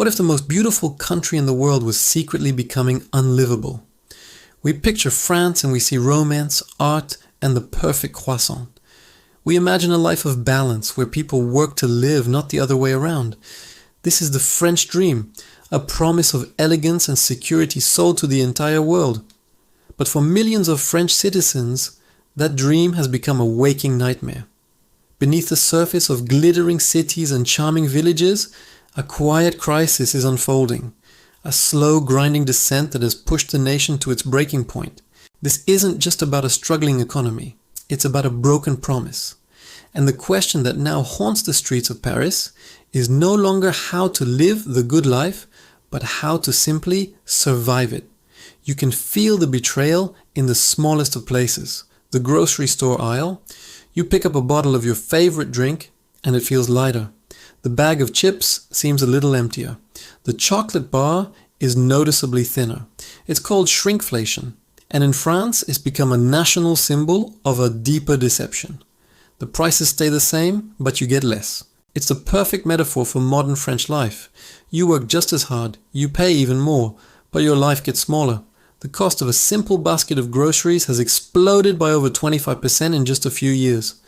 What if the most beautiful country in the world was secretly becoming unlivable? We picture France and we see romance, art, and the perfect croissant. We imagine a life of balance where people work to live, not the other way around. This is the French dream, a promise of elegance and security sold to the entire world. But for millions of French citizens, that dream has become a waking nightmare. Beneath the surface of glittering cities and charming villages, a quiet crisis is unfolding, a slow grinding descent that has pushed the nation to its breaking point. This isn't just about a struggling economy, it's about a broken promise. And the question that now haunts the streets of Paris is no longer how to live the good life, but how to simply survive it. You can feel the betrayal in the smallest of places. The grocery store aisle. You pick up a bottle of your favorite drink and it feels lighter. The bag of chips seems a little emptier. The chocolate bar is noticeably thinner. It's called shrinkflation, and in France it's become a national symbol of a deeper deception. The prices stay the same, but you get less. It's the perfect metaphor for modern French life. You work just as hard, you pay even more, but your life gets smaller. The cost of a simple basket of groceries has exploded by over 25% in just a few years,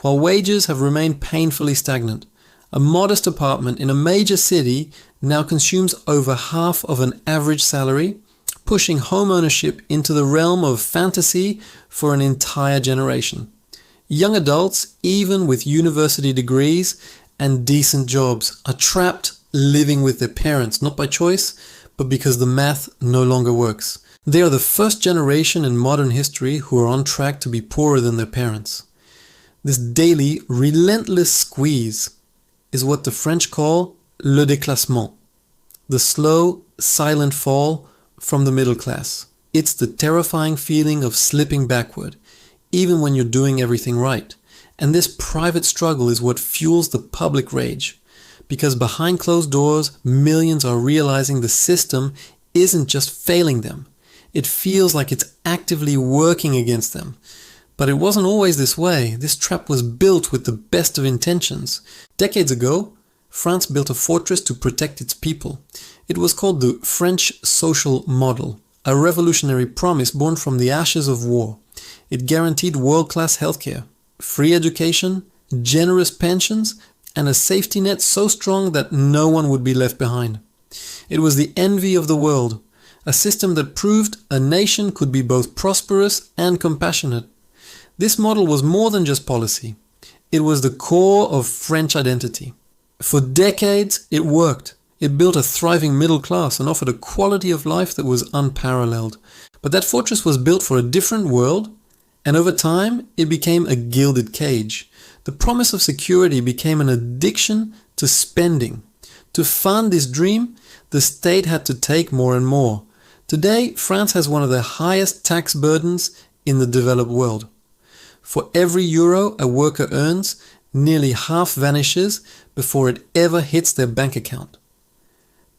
while wages have remained painfully stagnant. A modest apartment in a major city now consumes over half of an average salary, pushing home ownership into the realm of fantasy for an entire generation. Young adults, even with university degrees and decent jobs, are trapped living with their parents, not by choice, but because the math no longer works. They are the first generation in modern history who are on track to be poorer than their parents. This daily, relentless squeeze is what the French call le déclassement, the slow, silent fall from the middle class. It's the terrifying feeling of slipping backward, even when you're doing everything right. And this private struggle is what fuels the public rage, because behind closed doors, millions are realizing the system isn't just failing them. It feels like it's actively working against them. But it wasn't always this way. This trap was built with the best of intentions. Decades ago, France built a fortress to protect its people. It was called the French social model, a revolutionary promise born from the ashes of war. It guaranteed world-class healthcare, free education, generous pensions, and a safety net so strong that no one would be left behind. It was the envy of the world, a system that proved a nation could be both prosperous and compassionate. This model was more than just policy. It was the core of French identity. For decades, it worked. It built a thriving middle class and offered a quality of life that was unparalleled. But that fortress was built for a different world, and over time, it became a gilded cage. The promise of security became an addiction to spending. To fund this dream, the state had to take more and more. Today, France has one of the highest tax burdens in the developed world. For every euro a worker earns, nearly half vanishes before it ever hits their bank account.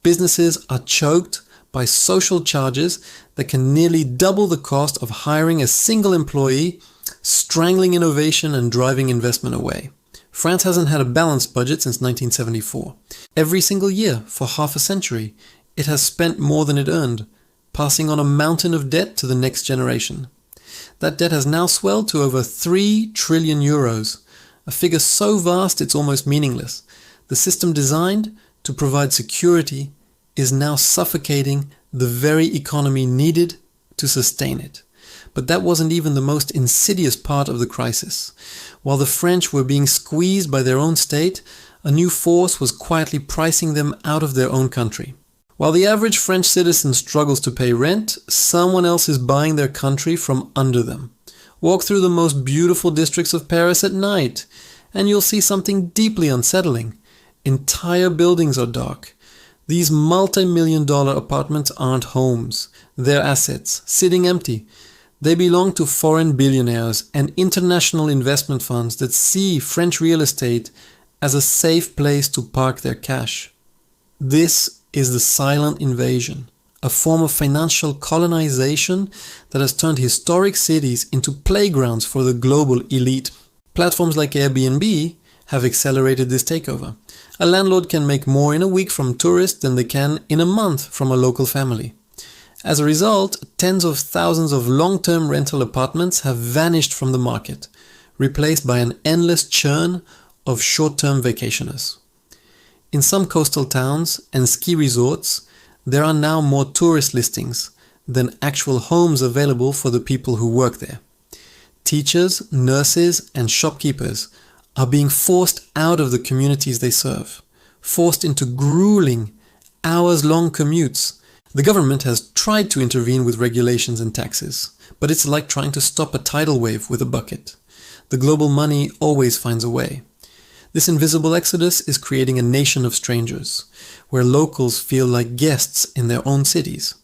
Businesses are choked by social charges that can nearly double the cost of hiring a single employee, strangling innovation and driving investment away. France hasn't had a balanced budget since 1974. Every single year, for half a century, it has spent more than it earned, passing on a mountain of debt to the next generation. That debt has now swelled to over 3 trillion euros, a figure so vast it's almost meaningless. The system designed to provide security is now suffocating the very economy needed to sustain it. But that wasn't even the most insidious part of the crisis. While the French were being squeezed by their own state, a new force was quietly pricing them out of their own country. While the average French citizen struggles to pay rent, someone else is buying their country from under them. Walk through the most beautiful districts of Paris at night, and you'll see something deeply unsettling. Entire buildings are dark. These multi-million-dollar apartments aren't homes. They're assets, sitting empty. They belong to foreign billionaires and international investment funds that see French real estate as a safe place to park their cash. This is the silent invasion, a form of financial colonization that has turned historic cities into playgrounds for the global elite. Platforms like Airbnb have accelerated this takeover. A landlord can make more in a week from tourists than they can in a month from a local family. As a result, tens of thousands of long-term rental apartments have vanished from the market, replaced by an endless churn of short-term vacationers. In some coastal towns and ski resorts, there are now more tourist listings than actual homes available for the people who work there. Teachers, nurses, and shopkeepers are being forced out of the communities they serve, forced into grueling, hours-long commutes. The government has tried to intervene with regulations and taxes, but it's like trying to stop a tidal wave with a bucket. The global money always finds a way. This invisible exodus is creating a nation of strangers, where locals feel like guests in their own cities.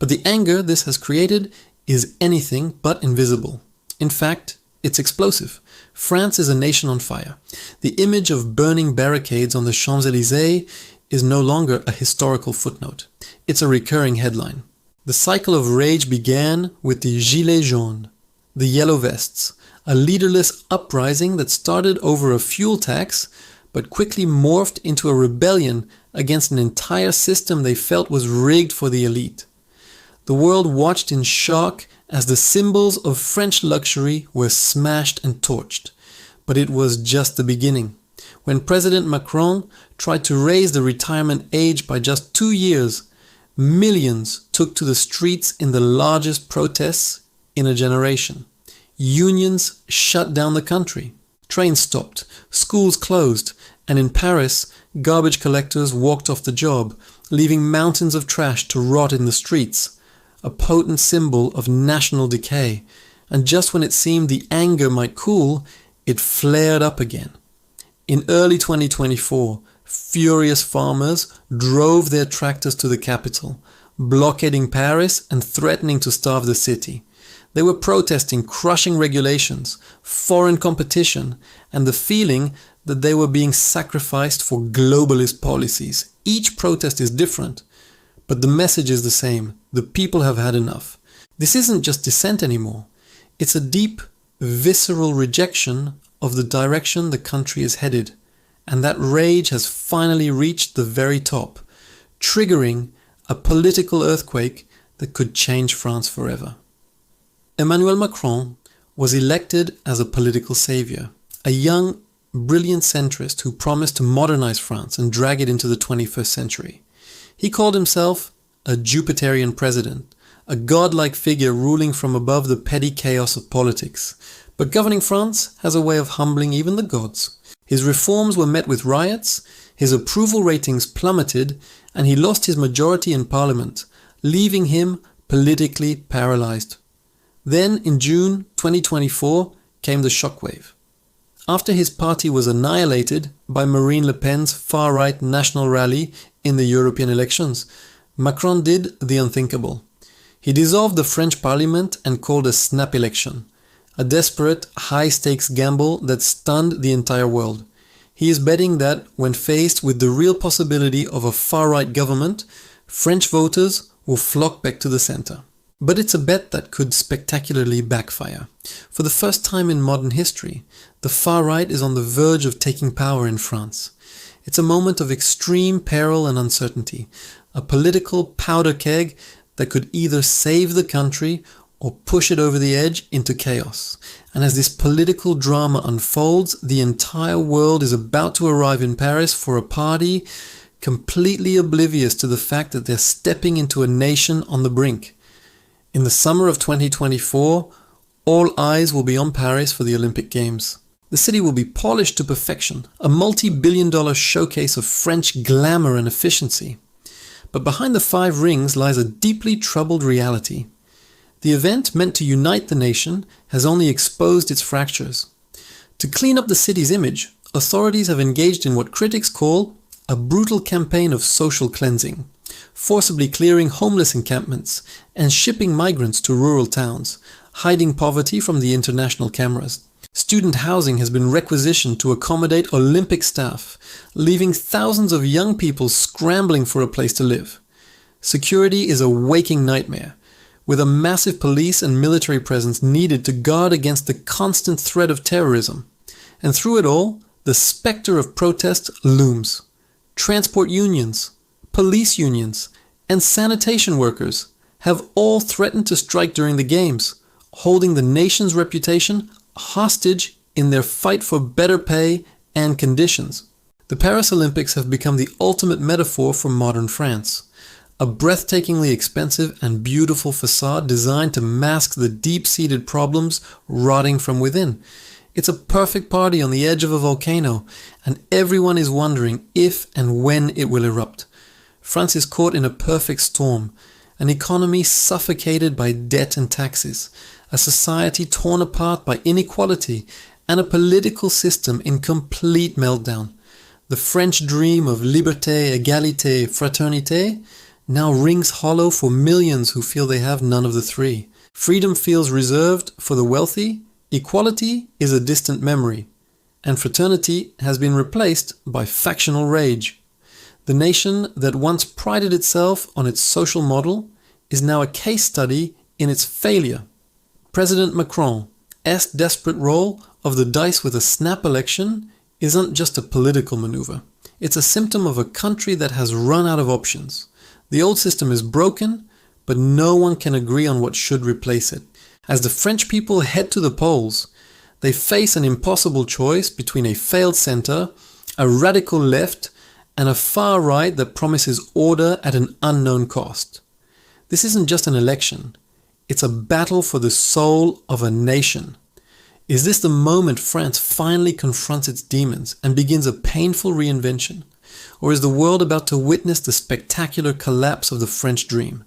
But the anger this has created is anything but invisible. In fact, it's explosive. France is a nation on fire. The image of burning barricades on the Champs-Élysées is no longer a historical footnote. It's a recurring headline. The cycle of rage began with the Gilets jaunes, the yellow vests, a leaderless uprising that started over a fuel tax, but quickly morphed into a rebellion against an entire system they felt was rigged for the elite. The world watched in shock as the symbols of French luxury were smashed and torched. But it was just the beginning. When President Macron tried to raise the retirement age by just 2 years, millions took to the streets in the largest protests in a generation. Unions shut down the country. Trains stopped, schools closed, and in Paris, garbage collectors walked off the job, leaving mountains of trash to rot in the streets, a potent symbol of national decay. And just when it seemed the anger might cool, it flared up again. In early 2024, furious farmers drove their tractors to the capital, blockading Paris and threatening to starve the city. They were protesting crushing regulations, foreign competition, and the feeling that they were being sacrificed for globalist policies. Each protest is different, but the message is the same. The people have had enough. This isn't just dissent anymore. It's a deep, visceral rejection of the direction the country is headed, and that rage has finally reached the very top, triggering a political earthquake that could change France forever. Emmanuel Macron was elected as a political savior, a young, brilliant centrist who promised to modernize France and drag it into the 21st century. He called himself a Jupiterian president, a godlike figure ruling from above the petty chaos of politics. But governing France has a way of humbling even the gods. His reforms were met with riots, his approval ratings plummeted, and he lost his majority in parliament, leaving him politically paralyzed. Then, in June 2024, came the shockwave. After his party was annihilated by Marine Le Pen's far-right National Rally in the European elections, Macron did the unthinkable. He dissolved the French parliament and called a snap election, a desperate, high-stakes gamble that stunned the entire world. He is betting that, when faced with the real possibility of a far-right government, French voters will flock back to the center. But it's a bet that could spectacularly backfire. For the first time in modern history, the far right is on the verge of taking power in France. It's a moment of extreme peril and uncertainty, a political powder keg that could either save the country or push it over the edge into chaos. And as this political drama unfolds, the entire world is about to arrive in Paris for a party completely oblivious to the fact that they're stepping into a nation on the brink. In the summer of 2024, all eyes will be on Paris for the Olympic Games. The city will be polished to perfection, a multi-billion-dollar showcase of French glamour and efficiency. But behind the 5 rings lies a deeply troubled reality. The event, meant to unite the nation, has only exposed its fractures. To clean up the city's image, authorities have engaged in what critics call a brutal campaign of social cleansing, forcibly clearing homeless encampments and shipping migrants to rural towns, hiding poverty from the international cameras. Student housing has been requisitioned to accommodate Olympic staff, leaving thousands of young people scrambling for a place to live. Security is a waking nightmare, with a massive police and military presence needed to guard against the constant threat of terrorism. And through it all, the specter of protest looms. Transport unions, police unions, and sanitation workers have all threatened to strike during the Games, holding the nation's reputation hostage in their fight for better pay and conditions. The Paris Olympics have become the ultimate metaphor for modern France, a breathtakingly expensive and beautiful facade designed to mask the deep-seated problems rotting from within. It's a perfect party on the edge of a volcano, and everyone is wondering if and when it will erupt. France is caught in a perfect storm, an economy suffocated by debt and taxes, a society torn apart by inequality, and a political system in complete meltdown. The French dream of liberté, égalité, fraternité now rings hollow for millions who feel they have none of the three. Freedom feels reserved for the wealthy, equality is a distant memory, and fraternity has been replaced by factional rage. The nation that once prided itself on its social model is now a case study in its failure. President Macron's desperate roll of the dice with a snap election isn't just a political maneuver. It's a symptom of a country that has run out of options. The old system is broken, but no one can agree on what should replace it. As the French people head to the polls, they face an impossible choice between a failed center, a radical left, and a far right that promises order at an unknown cost. This isn't just an election, it's a battle for the soul of a nation. Is this the moment France finally confronts its demons and begins a painful reinvention? Or is the world about to witness the spectacular collapse of the French dream?